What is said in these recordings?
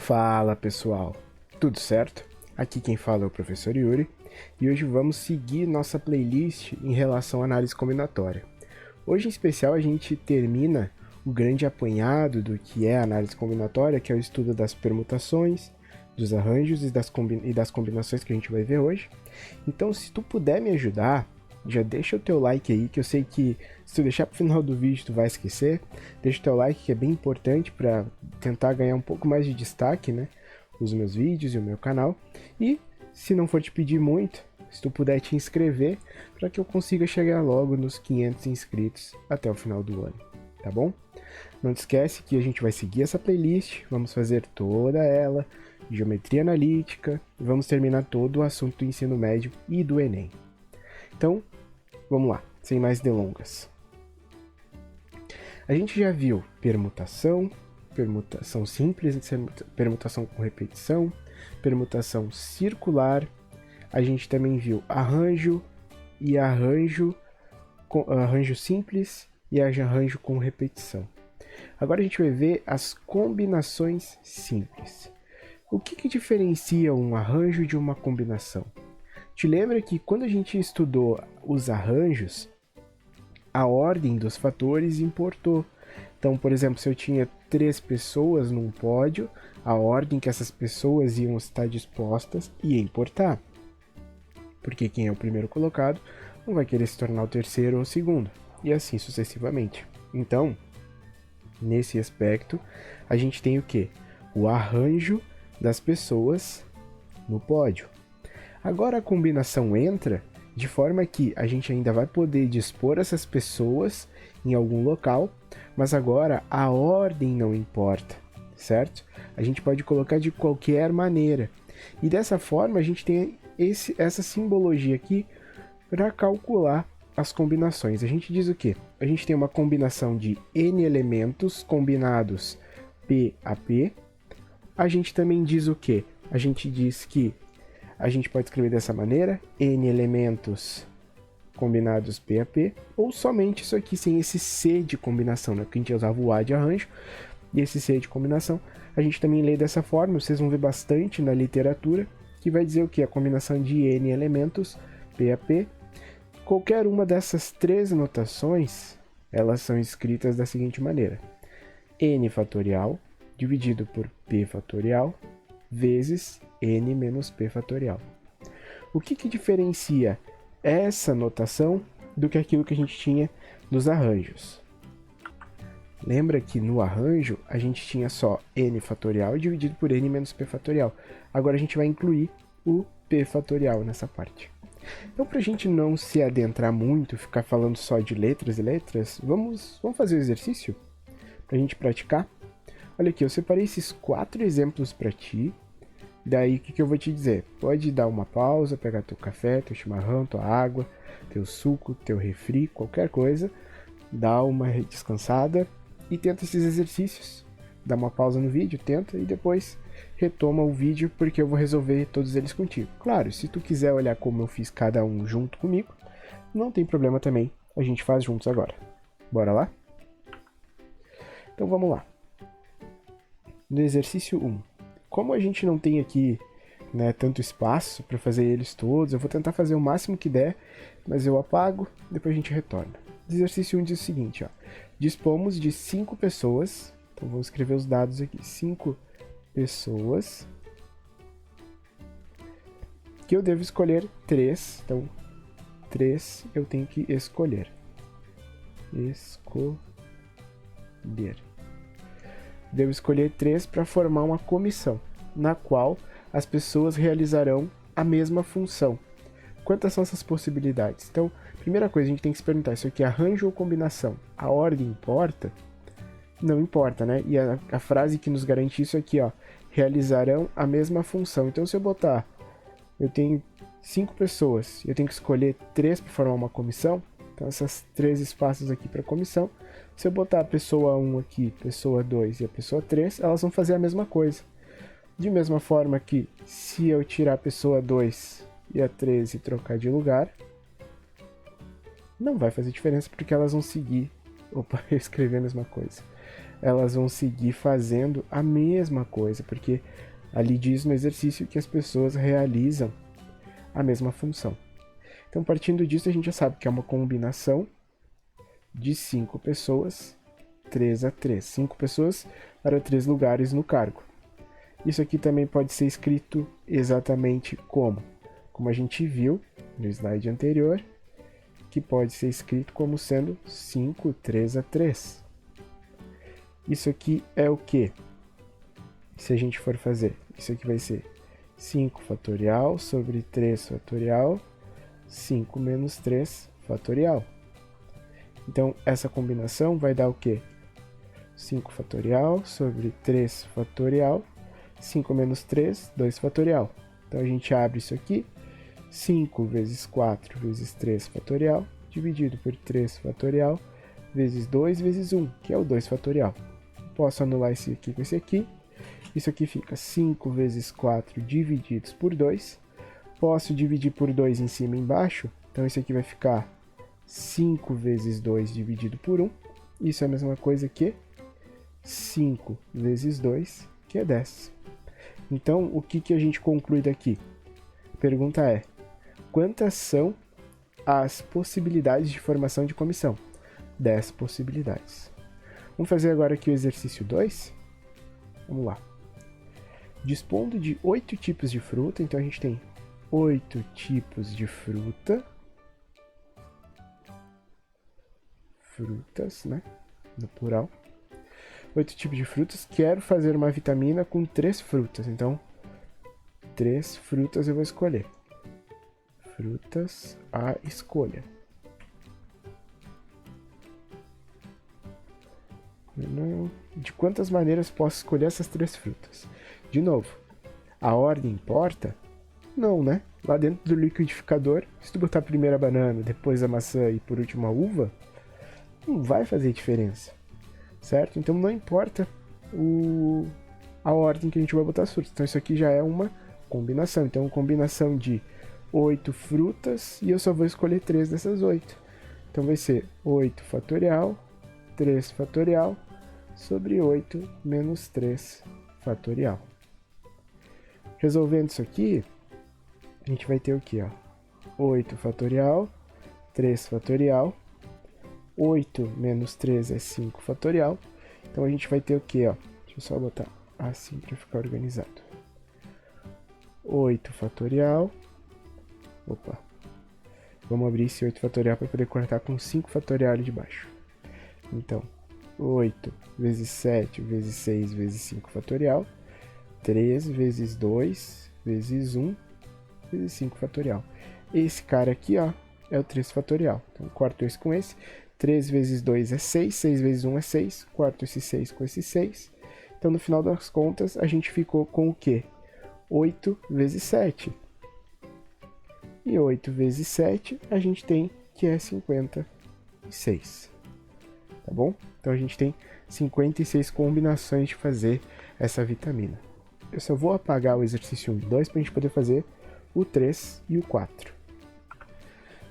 Fala pessoal, tudo certo? Aqui quem fala é o professor Yuri e hoje vamos seguir nossa playlist em relação à análise combinatória. Hoje em especial a gente termina o grande apanhado do que é a análise combinatória, que é o estudo das permutações, dos arranjos e das combinações que a gente vai ver hoje. Então se tu puder me ajudar, já deixa o teu like aí, que eu sei que se tu deixar pro final do vídeo tu vai esquecer. Deixa o teu like, que é bem importante para tentar ganhar um pouco mais de destaque, né? Os meus vídeos e o meu canal. E se não for te pedir muito, se tu puder te inscrever para que eu consiga chegar logo nos 500 inscritos até o final do ano, tá bom? Não te esquece que a gente vai seguir essa playlist, vamos fazer toda ela, geometria analítica, e vamos terminar todo o assunto do ensino médio e do Enem. Então, vamos lá, sem mais delongas. A gente já viu permutação, permutação simples, permutação com repetição, permutação circular. A gente também viu arranjo e arranjo simples e arranjo com repetição. Agora a gente vai ver as combinações simples. O que diferencia um arranjo de uma combinação? Te lembra que quando a gente estudou os arranjos, a ordem dos fatores importou. Então, por exemplo, se eu tinha 3 pessoas num pódio, a ordem que essas pessoas iam estar dispostas ia importar. Porque quem é o primeiro colocado não vai querer se tornar o terceiro ou o segundo, e assim sucessivamente. Então, nesse aspecto, a gente tem o quê? O arranjo das pessoas no pódio. Agora a combinação entra de forma que a gente ainda vai poder dispor essas pessoas em algum local, mas agora a ordem não importa, certo? A gente pode colocar de qualquer maneira. E dessa forma a gente tem essa simbologia aqui para calcular as combinações. A gente diz o quê? A gente tem uma combinação de N elementos combinados P a P. A gente também diz o quê? A gente diz que a gente pode escrever dessa maneira, N elementos combinados P a P, ou somente isso aqui sem esse C de combinação, né? Porque a gente usava o A de arranjo, e esse C de combinação, a gente também lê dessa forma, vocês vão ver bastante na literatura, que vai dizer o que? A combinação de N elementos P a P. Qualquer uma dessas 3 notações, elas são escritas da seguinte maneira, N fatorial dividido por P fatorial vezes N menos P fatorial. O que diferencia essa notação do que aquilo que a gente tinha nos arranjos? Lembra que no arranjo a gente tinha só N fatorial dividido por N menos P fatorial. Agora a gente vai incluir o P fatorial nessa parte. Então, para a gente não se adentrar muito, ficar falando só de letras e letras, vamos fazer o exercício para a gente praticar? Olha aqui, eu separei esses 4 exemplos para ti. Daí, o que eu vou te dizer? Pode dar uma pausa, pegar teu café, teu chimarrão, tua água, teu suco, teu refri, qualquer coisa. Dá uma descansada e tenta esses exercícios. Dá uma pausa no vídeo, tenta e depois retoma o vídeo, porque eu vou resolver todos eles contigo. Claro, se tu quiser olhar como eu fiz cada um junto comigo, não tem problema também, a gente faz juntos agora. Bora lá? Então vamos lá. No exercício 1. Como a gente não tem aqui, né, tanto espaço para fazer eles todos, eu vou tentar fazer o máximo que der, mas eu apago, depois a gente retorna. O exercício 1 diz o seguinte, ó, dispomos de 5 pessoas, então vou escrever os dados aqui, 5 pessoas, que eu devo escolher 3, então 3 eu tenho que escolher. Devo escolher 3 para formar uma comissão, na qual as pessoas realizarão a mesma função. Quantas são essas possibilidades? Então, primeira coisa, a gente tem que se perguntar, isso aqui é arranjo ou combinação? A ordem importa? Não importa, né? E a frase que nos garante isso aqui, ó, realizarão a mesma função. Então, se eu botar, eu tenho 5 pessoas, eu tenho que escolher 3 para formar uma comissão, então essas 3 espaços aqui para comissão, se eu botar a pessoa 1 aqui, pessoa 2 e a pessoa 3, elas vão fazer a mesma coisa. De mesma forma que, se eu tirar a pessoa 2 e a 3 e trocar de lugar, não vai fazer diferença porque elas vão seguir. Opa, eu escrevi a mesma coisa. elas vão seguir fazendo a mesma coisa, porque ali diz no exercício que as pessoas realizam a mesma função. Então, partindo disso, a gente já sabe que é uma combinação de 5 pessoas, 3 a 3. 5 pessoas para 3 lugares no cargo. Isso aqui também pode ser escrito exatamente como a gente viu no slide anterior, que pode ser escrito como sendo 5, 3 a 3. Isso aqui é o que? Se a gente for fazer, isso aqui vai ser 5 fatorial sobre 3 fatorial, 5 menos 3 fatorial. Então, essa combinação vai dar o quê? 5 fatorial sobre 3 fatorial, 5 menos 3, 2 fatorial. Então, a gente abre isso aqui, 5 vezes 4 vezes 3 fatorial, dividido por 3 fatorial, vezes 2 vezes 1, que é o 2 fatorial. Posso anular esse aqui com esse aqui. Isso aqui fica 5 vezes 4 divididos por 2. Posso dividir por 2 em cima e embaixo. Então, isso aqui vai ficar 5 vezes 2 dividido por 1. Isso é a mesma coisa que 5 vezes 2, que é 10. Então, o que a gente conclui daqui? A pergunta é, quantas são as possibilidades de formação de comissão? 10 possibilidades. Vamos fazer agora aqui o exercício 2. Vamos lá. Dispondo de 8 tipos de fruta, então a gente tem 8 tipos de fruta. Frutas, né? No plural. 8 tipos de frutas. Quero fazer uma vitamina com 3 frutas. Então, 3 frutas eu vou escolher. Frutas à escolha. De quantas maneiras posso escolher essas 3 frutas? De novo, a ordem importa? Não, né? Lá dentro do liquidificador, se tu botar primeiro a banana, depois a maçã e por último a uva, não vai fazer diferença, certo? Então não importa a ordem que a gente vai botar as frutas. Então isso aqui já é uma combinação. Então uma combinação de 8 frutas e eu só vou escolher 3 dessas 8. Então vai ser 8 fatorial, 3 fatorial, sobre 8 menos 3 fatorial. Resolvendo isso aqui, a gente vai ter o que? 8 fatorial, 3 fatorial, 8 menos 3 é 5 fatorial. Então a gente vai ter o que? Deixa eu só botar assim para ficar organizado. 8 fatorial. Opa. Vamos abrir esse 8 fatorial para poder cortar com 5 fatorial ali de baixo. Então, 8 vezes 7 vezes 6 vezes 5 fatorial. 3 vezes 2 vezes 1 vezes 5 fatorial. Esse cara aqui, é o 3 fatorial. Então, corto esse com esse. 3 vezes 2 é 6, 6 vezes 1 é 6. Corto esse 6 com esse 6. Então, no final das contas, a gente ficou com o quê? 8 vezes 7. E 8 vezes 7, a gente tem que é 56. Tá bom? Então, a gente tem 56 combinações de fazer essa vitamina. Eu só vou apagar o exercício 1 e 2 para a gente poder fazer o 3 e o 4.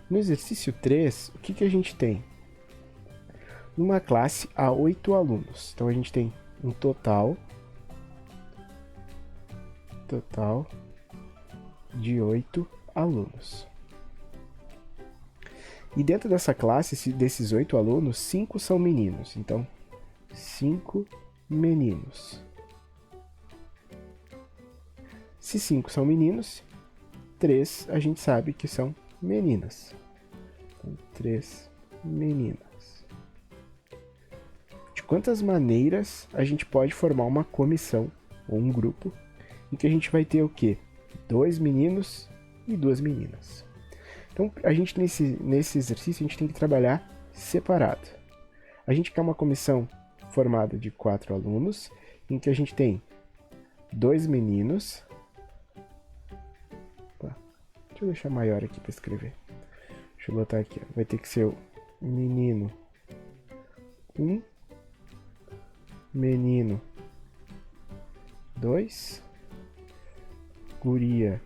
No exercício 3, o que a gente tem? Numa classe há 8 alunos. Então a gente tem um total de 8 alunos. E dentro dessa classe, desses 8 alunos, 5 são meninos. Então, 5 meninos. Se 5 são meninos, 3 a gente sabe que são meninas. Então, 3 meninas. De quantas maneiras a gente pode formar uma comissão ou um grupo em que a gente vai ter o quê? 2 meninos e 2 meninas. Então, a gente nesse exercício, a gente tem que trabalhar separado. A gente quer uma comissão formada de 4 alunos, em que a gente tem 2 meninos. Deixa eu deixar maior aqui para escrever. Deixa eu botar aqui. Vai ter que ser o menino 1, menino 2, guria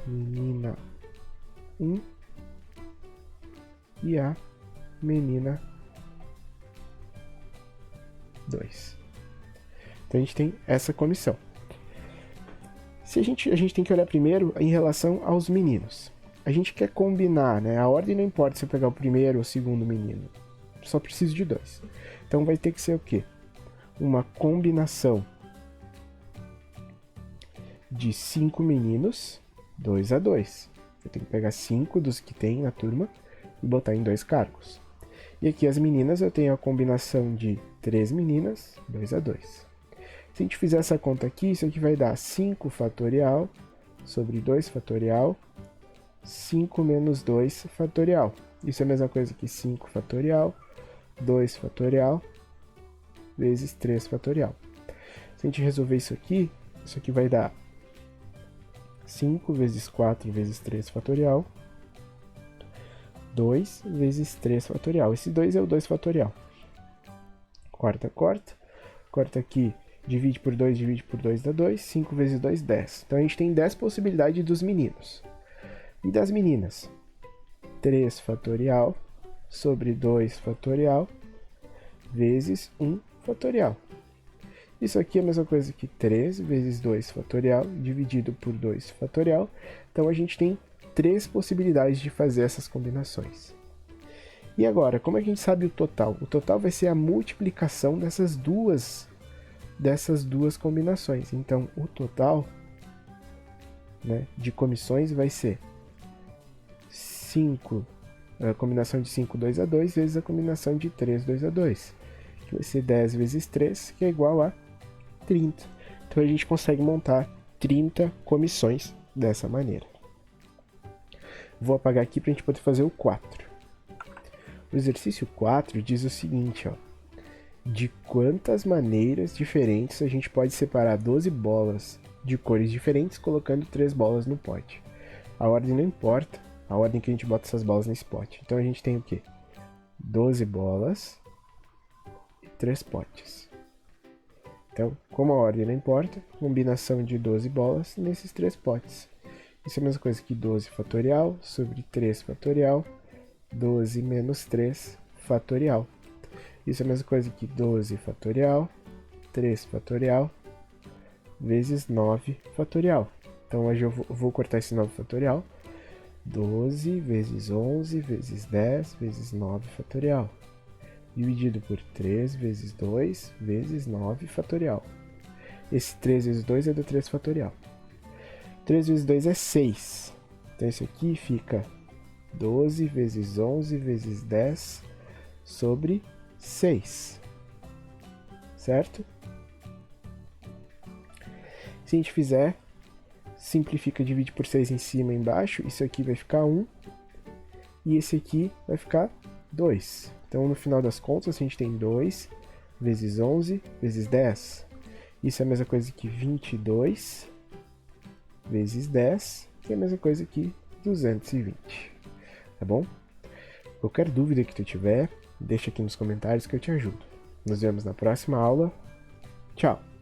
menina 1 e a menina 2. Então a gente tem essa comissão. A gente tem que olhar primeiro em relação aos meninos. A gente quer combinar, né? A ordem não importa se eu pegar o primeiro ou o segundo menino. Só preciso de 2. Então vai ter que ser o quê? Uma combinação de 5 meninos, 2 a 2. Eu tenho que pegar 5 dos que tem na turma e botar em 2 cargos. E aqui as meninas eu tenho a combinação de 3 meninas, 2 a 2. Se a gente fizer essa conta aqui, isso aqui vai dar 5 fatorial sobre 2 fatorial, 5 menos 2 fatorial. Isso é a mesma coisa que 5 fatorial, 2 fatorial, vezes 3 fatorial. Se a gente resolver isso aqui vai dar 5 vezes 4 vezes 3 fatorial, 2 vezes 3 fatorial. Esse 2 é o 2 fatorial. Corta aqui, divide por 2 dá 2, 5 vezes 2, 10. Então a gente tem 10 possibilidades dos meninos. E das meninas? 3 fatorial sobre 2 fatorial vezes 1 fatorial. Isso aqui é a mesma coisa que 3 vezes 2 fatorial dividido por 2 fatorial. Então a gente tem 3 possibilidades de fazer essas combinações. E agora, como é que a gente sabe o total? O total vai ser a multiplicação dessas duas combinações. Então o total, né, de comissões vai ser 5, a combinação de 5, 2 a 2, vezes a combinação de 3, 2 a 2. Que vai ser 10 vezes 3, que é igual a 30. Então a gente consegue montar 30 comissões dessa maneira. Vou apagar aqui para a gente poder fazer o 4. O exercício 4 diz o seguinte, ó. De quantas maneiras diferentes a gente pode separar 12 bolas de cores diferentes colocando 3 bolas no pote? A ordem não importa, a ordem que a gente bota essas bolas nesse pote. Então a gente tem o quê? 12 bolas e 3 potes. Então, como a ordem não importa, combinação de 12 bolas nesses 3 potes. Isso é a mesma coisa que 12 fatorial sobre 3 fatorial, 12 menos 3 fatorial. Isso é a mesma coisa que 12 fatorial, 3 fatorial, vezes 9 fatorial. Então hoje eu vou cortar esse 9 fatorial. 12 vezes 11 vezes 10 vezes 9 fatorial. Dividido por 3 vezes 2 vezes 9 fatorial. Esse 3 vezes 2 é do 3 fatorial. 3 vezes 2 é 6. Então isso aqui fica 12 vezes 11 vezes 10 sobre 6. Certo? Se a gente fizer, simplifica, divide por 6 em cima e embaixo, isso aqui vai ficar 1. E esse aqui vai ficar 2. Então, no final das contas, a gente tem 2 vezes 11 vezes 10. Isso é a mesma coisa que 22 vezes 10, que é a mesma coisa que 220. Tá bom? Qualquer dúvida que tu tiver, deixa aqui nos comentários que eu te ajudo. Nos vemos na próxima aula. Tchau!